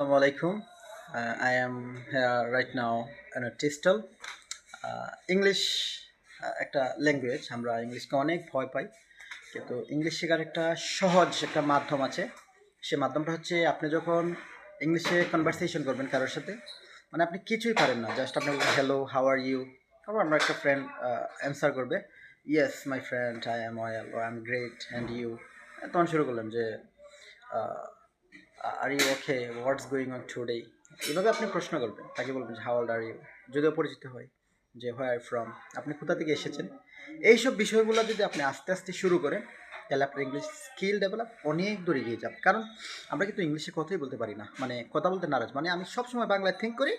Assalamu alaikum. I am here right now in a TESOL. English একটা language, আমরা ইংলিশকে অনেক ভয় পাই, কিন্তু ইংলিশ শেখার একটা সহজ একটা মাধ্যম আছে। সে মাধ্যমটা হচ্ছে আপনি যখন ইংলিশে কনভারসেশন করবেন কারোর সাথে, মানে আপনি কিছুই পারেন না, জাস্ট আপনি বলবেন হ্যালো, হাউ আর ইউ। তারপর আমরা একটা ফ্রেন্ড অ্যান্সার করবে, yes my friend, I am well, I am great and you. তখন শুরু করলাম যে are you okay, what's going on today. এভাবে আপনি প্রশ্ন করবেন, তাকে বলবেন যে হাউ ওল্ড আর ইউ, যদিও পরিচিত হয় যে হোয়ার ফ্রম, আপনি কোথা থেকে এসেছেন। এইসব বিষয়গুলো যদি আপনি আস্তে আস্তে শুরু করেন, তাহলে আপনার ইংলিশ স্কিল ডেভেলপ অনেক দূর এগিয়ে যাবে। কারণ আমরা কিন্তু ইংলিশে কথাই বলতে পারি না, মানে কথা বলতে নারাজ, মানে আমি সবসময় বাংলায় থিঙ্ক করি,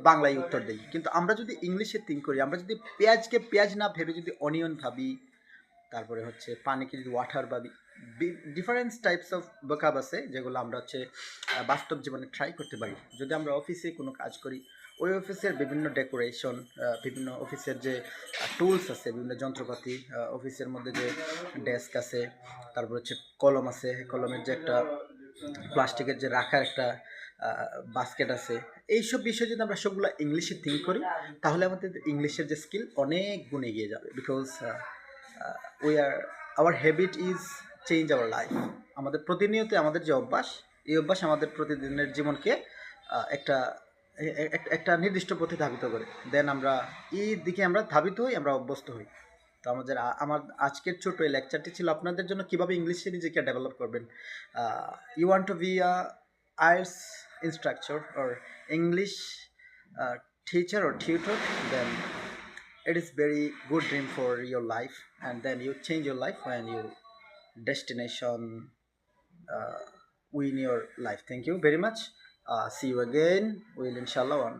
বাংলায় উত্তর দিই। কিন্তু আমরা যদি ইংলিশে থিঙ্ক করি, আমরা যদি পেঁয়াজকে পেঁয়াজ না ভেবে যদি অনিয়ন ভাবি, তারপরে হচ্ছে পানিকে যদি ওয়াটার ভাবি, ডিফারেন্ট টাইপস অফ ভোকাব আছে যেগুলো আমরা হচ্ছে বাস্তব জীবনে ট্রাই করতে পারি। যদি আমরা অফিসে কোনো কাজ করি, ওই অফিসের বিভিন্ন ডেকোরেশন, বিভিন্ন অফিসের যে টুলস আছে, বিভিন্ন যন্ত্রপাতি, অফিসের মধ্যে যে ডেস্ক আছে, তারপর হচ্ছে কলম আছে, কলমের যে একটা প্লাস্টিকের যে রাখার একটা বাস্কেট আছে, এইসব বিষয় যদি আমরা সবগুলো ইংলিশে থিঙ্ক করি, তাহলে আমাদের ইংলিশের যে স্কিল অনেক গুণ এগিয়ে যাবে। Because we are, our habit is change our life. আমাদের প্রতিনিয়ত আমাদের যে অভ্যাস, এই অভ্যাস আমাদের প্রতিদিনের জীবনকে একটা একটা নির্দিষ্ট পথে ধাবিত করে দেন। আমরা এই দিকে আমরা ধাবিত হই, আমরা অভ্যস্ত হই। তো আমার আজকের ছোট এই লেকচারটি ছিল আপনাদের জন্য কিভাবে ইংলিশে নিজেকে ডেভেলপ করবেন। You want to be IELTS instructor or English teacher or tutor, then it is very good dream for your life, and then you change your life when you destination uh, win your life. Thank you very much. See you again. Will inshallah on